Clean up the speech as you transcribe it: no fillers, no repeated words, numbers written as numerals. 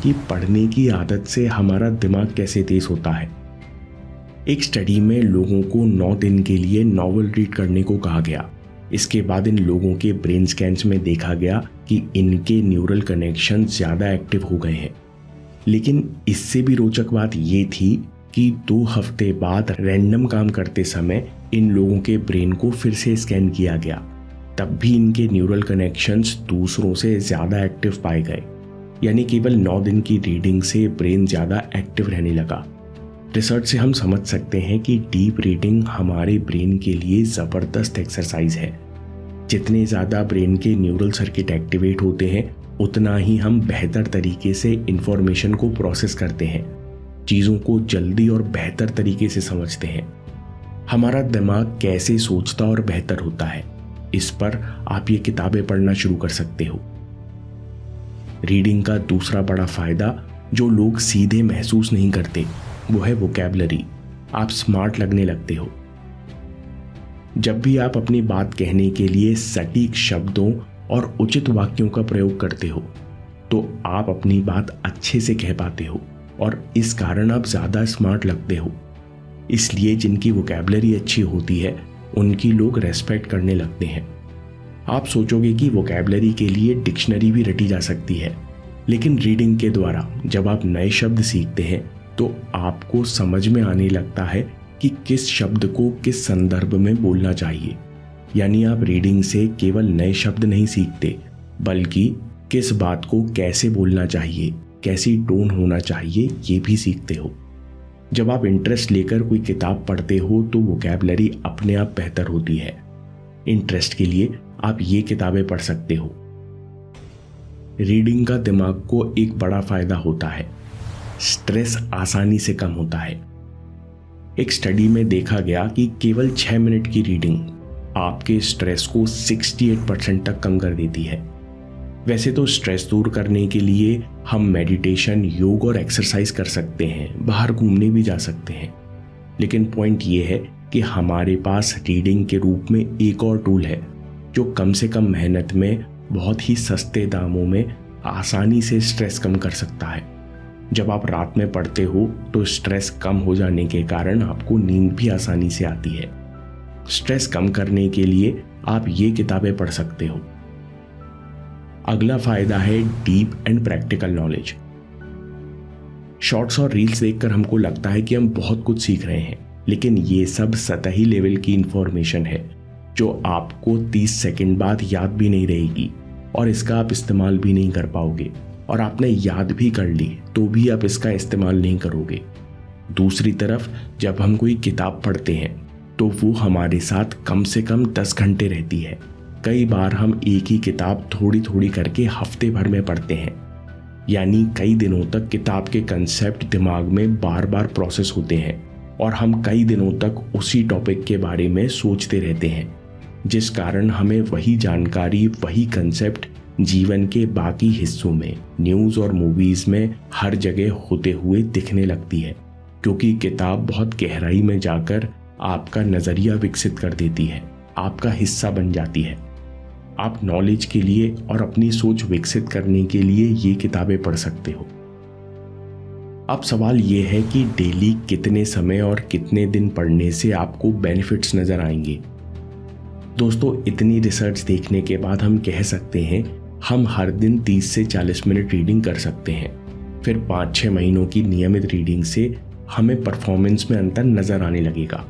कि पढ़ने की आदत से हमारा दिमाग कैसे तेज होता है। एक स्टडी में लोगों को 9 दिन के लिए नॉवल रीड करने को कहा गया। इसके बाद इन लोगों के ब्रेन स्कैन्स में देखा गया कि इनके न्यूरल कनेक्शन ज़्यादा एक्टिव हो गए हैं। लेकिन इससे भी रोचक बात ये थी कि 2 हफ्ते बाद रैंडम काम करते समय इन लोगों के ब्रेन को फिर से स्कैन किया गया। तब भी इनके न्यूरल कनेक्शंस दूसरों से ज़्यादा एक्टिव पाए गए। यानी केवल 9 दिन की रीडिंग से ब्रेन ज़्यादा एक्टिव रहने लगा। रिसर्च से हम समझ सकते हैं कि डीप रीडिंग हमारे ब्रेन के लिए ज़बरदस्त एक्सरसाइज है। जितने ज़्यादा ब्रेन के न्यूरल सर्किट एक्टिवेट होते हैं उतना ही हम बेहतर तरीके से इंफॉर्मेशन को प्रोसेस करते हैं, चीज़ों को जल्दी और बेहतर तरीके से समझते हैं। हमारा दिमाग कैसे सोचता और बेहतर होता है, इस पर आप ये किताबें पढ़ना शुरू कर सकते हो। रीडिंग का दूसरा बड़ा फायदा जो लोग सीधे महसूस नहीं करते वो है वोकैबुलरी। आप स्मार्ट लगने लगते हो। जब भी आप अपनी बात कहने के लिए सटीक शब्दों और उचित वाक्यों का प्रयोग करते हो तो आप अपनी बात अच्छे से कह पाते हो और इस कारण आप ज़्यादा स्मार्ट लगते हो। इसलिए जिनकी वोकैबुलरी अच्छी होती है उनकी लोग रेस्पेक्ट करने लगते हैं। आप सोचोगे कि वोकैबुलरी के लिए डिक्शनरी भी रटी जा सकती है, लेकिन रीडिंग के द्वारा जब आप नए शब्द सीखते हैं तो आपको समझ में आने लगता है कि किस शब्द को किस संदर्भ में बोलना चाहिए। यानी आप रीडिंग से केवल नए शब्द नहीं सीखते बल्कि किस बात को कैसे बोलना चाहिए, कैसी टोन होना चाहिए ये भी सीखते हो। जब आप इंटरेस्ट लेकर कोई किताब पढ़ते हो तो वोकैबुलरी अपने आप बेहतर होती है। इंटरेस्ट के लिए आप ये किताबें पढ़ सकते हो। रीडिंग का दिमाग को एक बड़ा फायदा होता है, स्ट्रेस आसानी से कम होता है। एक स्टडी में देखा गया कि केवल 6 मिनट की रीडिंग आपके स्ट्रेस को 68% तक कम कर देती है। वैसे तो स्ट्रेस दूर करने के लिए हम मेडिटेशन, योग और एक्सरसाइज कर सकते हैं, बाहर घूमने भी जा सकते हैं, लेकिन पॉइंट ये है कि हमारे पास रीडिंग के रूप में एक और टूल है जो कम से कम मेहनत में बहुत ही सस्ते दामों में आसानी से स्ट्रेस कम कर सकता है। जब आप रात में पढ़ते हो तो स्ट्रेस कम हो जाने के कारण आपको नींद भी आसानी से आती है। स्ट्रेस कम करने के लिए आप ये किताबें पढ़ सकते हो। अगला फायदा है deep and practical knowledge. Shorts और रील्स देखकर हमको लगता है कि हम बहुत कुछ सीख रहे हैं, लेकिन ये सब सतही लेवल की इंफॉर्मेशन है जो आपको 30 सेकंड बाद याद भी नहीं रहेगी और इसका आप इस्तेमाल भी नहीं कर पाओगे, और आपने याद भी कर ली तो भी आप इसका इस्तेमाल नहीं करोगे। दूसरी तरफ जब हम कोई किताब पढ़ते हैं तो वो हमारे साथ कम से कम 10 घंटे रहती है। कई बार हम एक ही किताब थोड़ी थोड़ी करके हफ्ते भर में पढ़ते हैं, यानी कई दिनों तक किताब के कंसेप्ट दिमाग में बार बार प्रोसेस होते हैं और हम कई दिनों तक उसी टॉपिक के बारे में सोचते रहते हैं, जिस कारण हमें वही जानकारी, वही कंसेप्ट जीवन के बाकी हिस्सों में, न्यूज़ और मूवीज़ में हर जगह होते हुए दिखने लगती है, क्योंकि किताब बहुत गहराई में जाकर आपका नज़रिया विकसित कर देती है, आपका हिस्सा बन जाती है। आप नॉलेज के लिए और अपनी सोच विकसित करने के लिए ये किताबें पढ़ सकते हो। अब सवाल ये है कि डेली कितने समय और कितने दिन पढ़ने से आपको बेनिफिट्स नज़र आएंगे। दोस्तों, इतनी रिसर्च देखने के बाद हम कह सकते हैं हम हर दिन 30 से 40 मिनट रीडिंग कर सकते हैं। फिर 5-6 महीनों की नियमित रीडिंग से हमें परफॉर्मेंस में अंतर नज़र आने लगेगा।